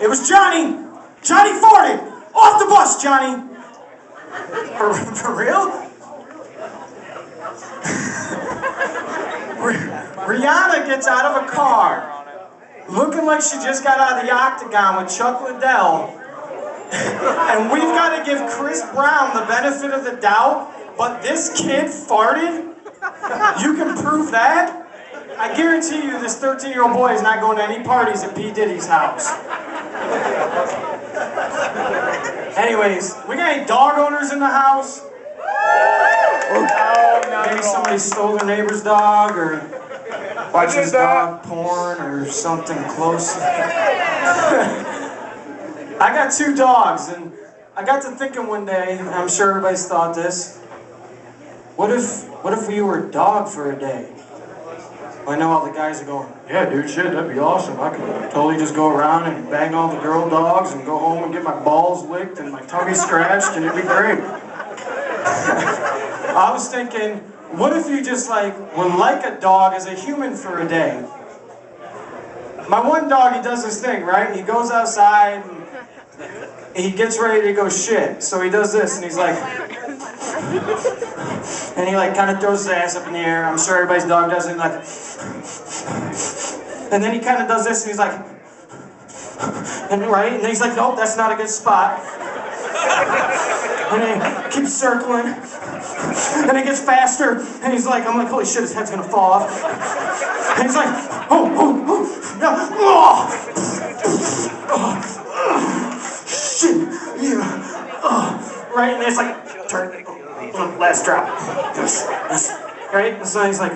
It was Johnny! Johnny farted! Off the bus, Johnny! For real? Rihanna gets out of a car, looking like she just got out of the Octagon with Chuck Liddell, and we've got to give Chris Brown the benefit of the doubt, but this kid farted? You can prove that? I guarantee you this 13-year-old boy is not going to any parties at P. Diddy's house. Anyways, we got any dog owners in the house? Maybe somebody stole their neighbor's dog, or watches dog porn, or something close. I got 2 dogs, and I got to thinking one day, and I'm sure everybody's thought this, what if we were a dog for a day? I know all the guys are going, yeah, dude, shit, that'd be awesome. I could totally just go around and bang all the girl dogs and go home and get my balls licked and my tummy scratched, and it'd be great. I was thinking, what if you just were like a dog as a human for a day? My one dog, he does this thing, right? He goes outside and he gets ready to go shit. So he does this, and he's like, and he kind of throws his ass up in the air. I'm sure everybody's dog does it, and then he kind of does this, and he's like, and then he's like, nope, that's not a good spot. And he keeps circling, and it gets faster, and he's like, I'm like, holy shit, his head's gonna fall off. And he's like, shit, yeah, right, and it's like, turn, last drop, right, and so he's like,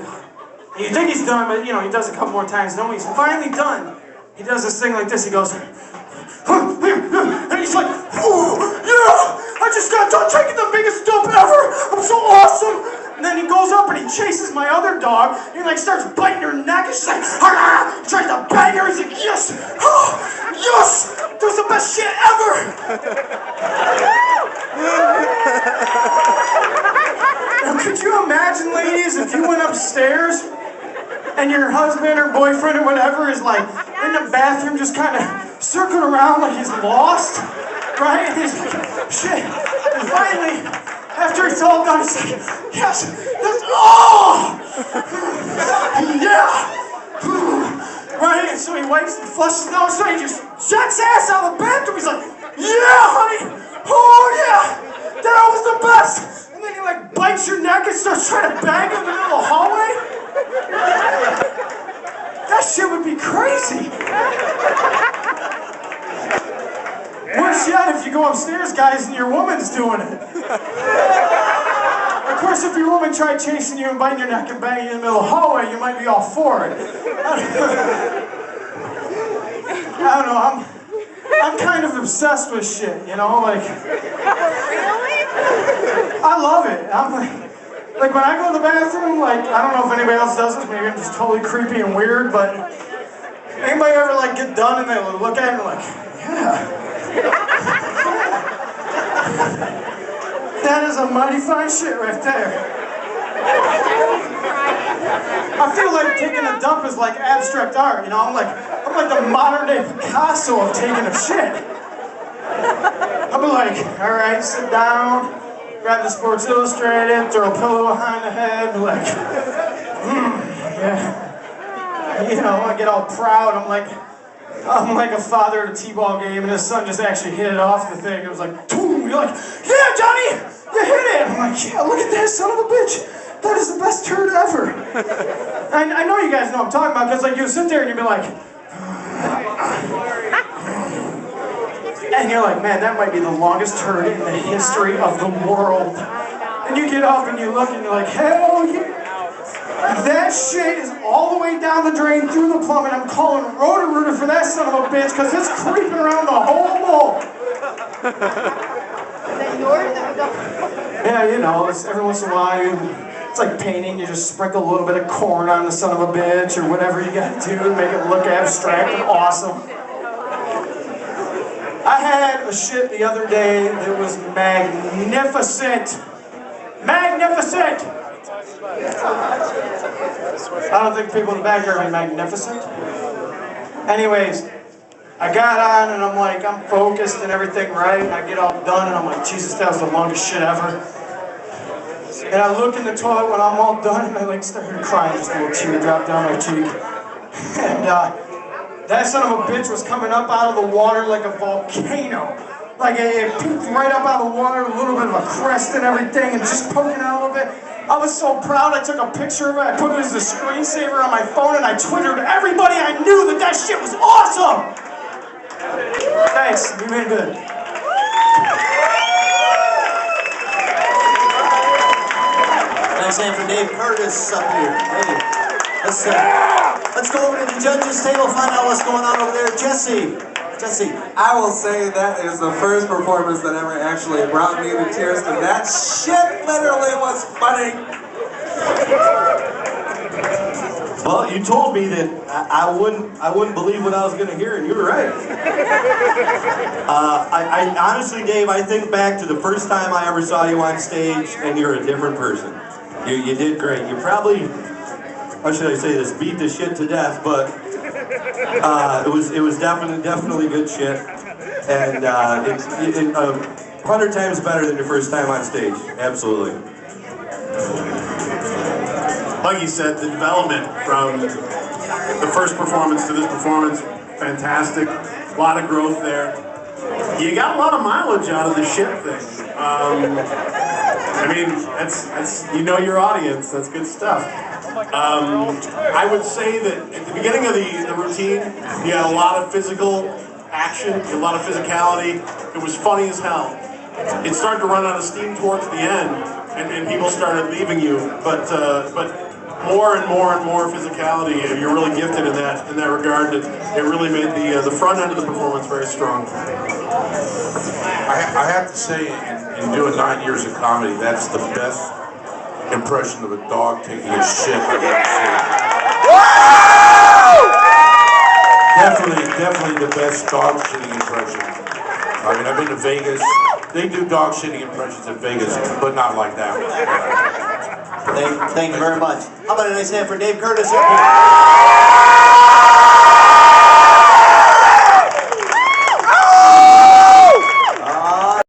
you think he's done, but he does a couple more times, and when he's finally done, he does this thing like this, he goes, and he's like, oh, yeah, I just got done taking the biggest dump ever, I'm so awesome. And then he goes up and he chases my other dog, and he starts biting her neck, and she's like, ah, tries to bang her, he's like, yes, oh, yes, that was the best shit ever. Now, could you imagine, ladies, if you went upstairs and your husband or boyfriend or whatever is in the bathroom just kind of circling around like he's lost, right? And he's like, shit. And finally, after it's all done, he's like, yes, oh! Yeah! Right? And so he wipes and flushes his nose, so he just jets ass out of the bathroom. He's like, yeah, honey! Oh, yeah! That was the best! And then he bites your neck and starts trying to bang you in the middle of the hallway? That shit would be crazy! Worse yet, if you go upstairs, guys, and your woman's doing it. Of course, if your woman tried chasing you and biting your neck and banging you in the middle of the hallway, you might be all for it. I don't know, I'm kind of obsessed with shit, Really? I love it. I'm like when I go to the bathroom, I don't know if anybody else does this, maybe I'm just totally creepy and weird, but anybody ever get done and they look at it and yeah. That is a mighty fine shit right there. I feel like taking a dump is like abstract art, I'm like the modern day Picasso of taking a shit. I'll be like, all right, sit down, grab the Sports Illustrated, throw a pillow behind the head, be like, yeah. I get all proud. I'm like a father at a t-ball game, and his son just actually hit it off the thing. It was like, boom. You're like, yeah, Johnny, you hit it. I'm like, yeah, look at that son of a bitch. That is the best turd ever. I know you guys know what I'm talking about, because you sit there and you'd be like, and you're like, man, that might be the longest turd in the history of the world. And you get up and you look and you're like, hell yeah. That shit is all the way down the drain through the plumbing. I'm calling Roto-Rooter for that son of a bitch because it's creeping around the whole wall. Yeah, it's every once in a while, it's like painting. You just sprinkle a little bit of corn on the son of a bitch or whatever you got to do to make it look abstract and awesome. I had a shit the other day that was magnificent. Magnificent! I don't think people in the back are magnificent. Anyways, I got on and I'm like, I'm focused and everything right, and I get all done and I'm like, Jesus, that was the longest shit ever. And I look in the toilet when I'm all done and I like started crying, just a little tear dropped down my cheek. And that son of a bitch was coming up out of the water like a volcano. Like it peeked right up out of the water, a little bit of a crest and everything, and just poking out a little bit. I was so proud, I took a picture of it, I put it as a screensaver on my phone, and I twittered everybody I knew that shit was awesome! Thanks, you made it good. Nice hand for Dave Curtis up here. Hey, let's go over to the judges' table, find out what's going on over there. Jesse. I will say that is the first performance that ever actually brought me to tears, and that shit literally was funny. Well, you told me that I wouldn't believe what I was going to hear, and you were right. I honestly, Dave, I think back to the first time I ever saw you on stage, and you're a different person. You did great. You probably, how should I say this, beat the shit to death, but it was definitely good shit, and 100 times better than your first time on stage. Absolutely. Like you said, the development from the first performance to this performance, fantastic. A lot of growth there. You got a lot of mileage out of the shit thing. I mean, that's you know your audience. That's good stuff. I would say that at the beginning of the routine, you had a lot of physical action, a lot of physicality. It was funny as hell. It started to run out of steam towards the end, and people started leaving you. But more and more physicality. You're really gifted in that regard. It really made the front end of the performance very strong. I have to say, in doing 9 years of comedy, that's the best impression of a dog taking a shit I've ever seen. Definitely the best dog shitting impression. I mean, I've been to Vegas. They do dog shitting impressions in Vegas, but not like that one. Thank you very much. How about a nice hand for Dave Curtis up here?